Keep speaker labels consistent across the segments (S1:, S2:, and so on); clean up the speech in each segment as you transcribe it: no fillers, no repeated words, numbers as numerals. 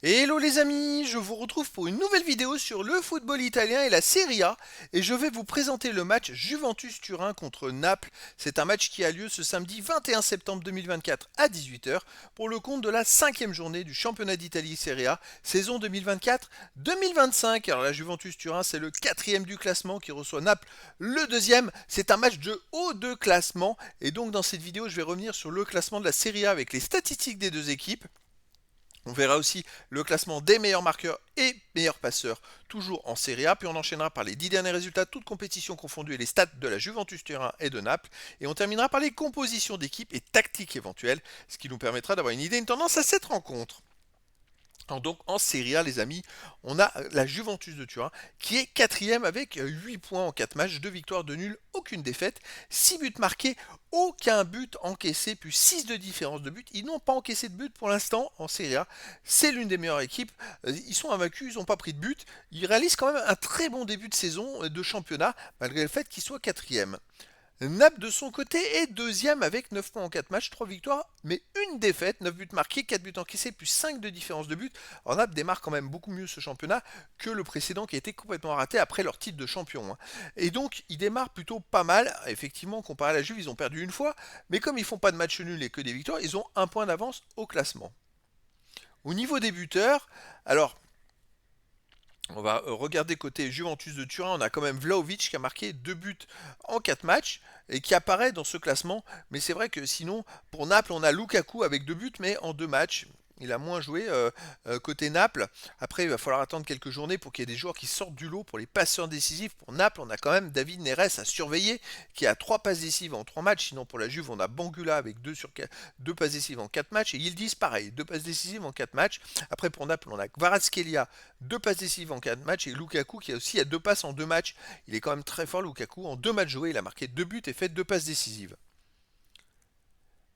S1: Hello les amis, je vous retrouve pour une nouvelle vidéo sur le football italien et la Serie A et je vais vous présenter le match Juventus-Turin contre Naples. C'est un match qui a lieu ce samedi 21 septembre 2024 à 18 h pour le compte de la cinquième journée du championnat d'Italie Serie A saison 2024-2025. Alors la Juventus-Turin c'est le quatrième du classement qui reçoit Naples le deuxième. C'est un match de haut de classement et donc dans cette vidéo je vais revenir sur le classement de la Serie A avec les statistiques des deux équipes. On verra aussi le classement des meilleurs marqueurs et meilleurs passeurs, toujours en Serie A. Puis on enchaînera par les 10 derniers résultats, toutes compétitions confondues et les stats de la Juventus Turin et de Naples. Et on terminera par les compositions d'équipe et tactiques éventuelles, ce qui nous permettra d'avoir une idée, une tendance à cette rencontre. Alors donc en Serie A, les amis, on a la Juventus de Turin qui est quatrième avec 8 points en 4 matchs, 2 victoires, 2 nuls, aucune défaite, 6 buts marqués, aucun but encaissé, plus 6 de différence de but. Ils n'ont pas encaissé de but pour l'instant en Serie A. C'est l'une des meilleures équipes. Ils sont invaincus, ils n'ont pas pris de but. Ils réalisent quand même un très bon début de saison de championnat, malgré le fait qu'ils soient quatrième. Naples de son côté est deuxième avec 9 points en 4 matchs, 3 victoires, mais une défaite, 9 buts marqués, 4 buts encaissés, plus 5 de différence de but. Alors Naples démarre quand même beaucoup mieux ce championnat que le précédent qui a été complètement raté après leur titre de champion. Et donc ils démarrent plutôt pas mal. Effectivement, comparé à la Juve, ils ont perdu une fois, mais comme ils font pas de match nul et que des victoires, ils ont un point d'avance au classement. Au niveau des buteurs, alors on va regarder côté Juventus de Turin, on a quand même Vlahovic qui a marqué 2 buts en 4 matchs et qui apparaît dans ce classement. Mais c'est vrai que sinon, pour Naples, on a Lukaku avec 2 buts mais en 2 matchs. Il a moins joué côté Naples. Après, il va falloir attendre quelques journées pour qu'il y ait des joueurs qui sortent du lot pour les passeurs décisifs. Pour Naples, on a quand même David Neres à surveiller, qui a 3 passes décisives en 3 matchs. Sinon, pour la Juve, on a Bangula avec 2 passes décisives en 4 matchs. Et Yildiz, pareil, 2 passes décisives en 4 matchs. Après, pour Naples, on a Kvaratskhelia, 2 passes décisives en 4 matchs. Et Lukaku, qui a aussi 2 passes en 2 matchs. Il est quand même très fort, Lukaku. En 2 matchs joués, il a marqué 2 buts et fait 2 passes décisives.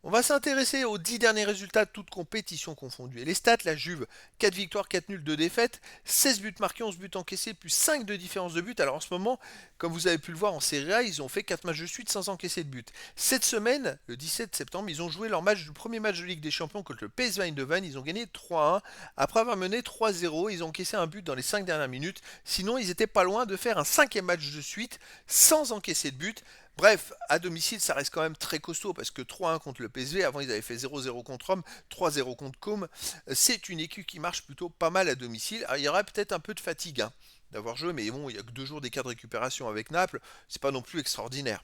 S1: On va s'intéresser aux 10 derniers résultats de toutes compétitions confondues. Et les stats, la Juve, 4 victoires, 4 nuls, 2 défaites, 16 buts marqués, 11 buts encaissés, plus 5 de différence de but. Alors en ce moment, comme vous avez pu le voir en Serie A, ils ont fait 4 matchs de suite sans encaisser de but. Cette semaine, le 17 septembre, ils ont joué leur match du premier match de Ligue des Champions contre le PSV Eindhoven. Ils ont gagné 3-1. Après avoir mené 3-0, ils ont encaissé un but dans les 5 dernières minutes. Sinon, ils étaient pas loin de faire un cinquième match de suite sans encaisser de but. Bref, à domicile, ça reste quand même très costaud parce que 3-1 contre le PSV, avant ils avaient fait 0-0 contre Rome, 3-0 contre Com. C'est une équipe qui marche plutôt pas mal à domicile. Alors, il y aurait peut-être un peu de fatigue d'avoir joué, mais bon, il y a que 2 jours d'écart de récupération avec Naples, c'est pas non plus extraordinaire.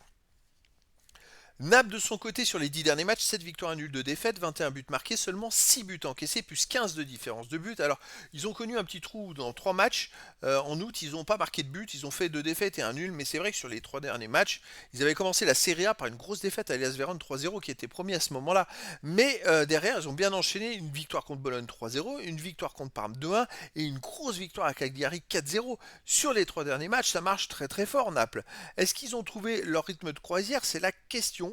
S1: Naples de son côté sur les 10 derniers matchs, 7 victoires, 1 nul, 2 défaites, 21 buts marqués, seulement 6 buts encaissés, plus 15 de différence de but. Alors, ils ont connu un petit trou dans 3 matchs. En août, ils n'ont pas marqué de but, ils ont fait 2 défaites et un nul, mais c'est vrai que sur les 3 derniers matchs, ils avaient commencé la Serie A par une grosse défaite à Hellas Vérone 3-0 qui était premier à ce moment-là. Mais derrière, ils ont bien enchaîné une victoire contre Bologne 3-0, une victoire contre Parme 2-1 et une grosse victoire à Cagliari 4-0. Sur les 3 derniers matchs, ça marche très très fort Naples. Est-ce qu'ils ont trouvé leur rythme de croisière? C'est la question.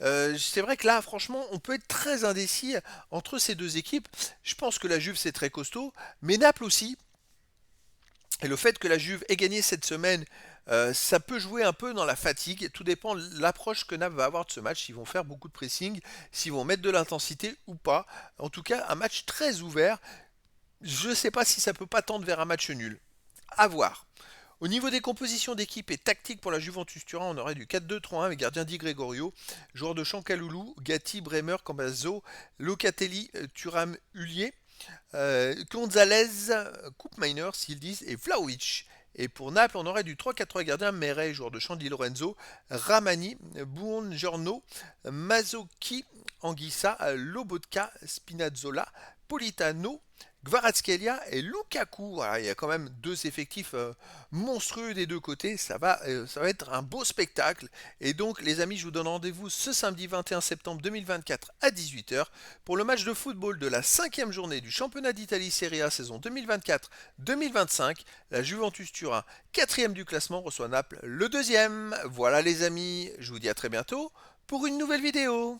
S1: C'est vrai que là, franchement, on peut être très indécis entre ces deux équipes. Je pense que la Juve, c'est très costaud, mais Naples aussi. Et le fait que la Juve ait gagné cette semaine, ça peut jouer un peu dans la fatigue. Tout dépend de l'approche que Naples va avoir de ce match. S'ils vont faire beaucoup de pressing, s'ils vont mettre de l'intensité ou pas. En tout cas, un match très ouvert. Je ne sais pas si ça peut pas tendre vers un match nul. À voir. Au niveau des compositions d'équipe et tactique pour la Juventus Turin, on aurait du 4-2-3-1 avec gardien Di Gregorio, joueur de champ Kaloulou, Gatti, Bremer, Cambazo, Locatelli, Thuram, Hullier, Gonzalez, Koopmeiners, s'ils disent, et Vlaovic. Et pour Naples, on aurait du 3-4-3 gardien Meret, joueur de champ Di Lorenzo, Ramani, Buongiorno, Mazzocchi, Anguissa, Lobotka, Spinazzola, Politano, Kvaratskhelia et Lukaku. Voilà, il y a quand même 2 effectifs monstrueux des 2 côtés. Ça va être un beau spectacle. Et donc, les amis, je vous donne rendez-vous ce samedi 21 septembre 2024 à 18 h pour le match de football de la cinquième journée du championnat d'Italie Serie A saison 2024-2025. La Juventus Turin, quatrième du classement, reçoit Naples le deuxième. Voilà les amis, je vous dis à très bientôt pour une nouvelle vidéo.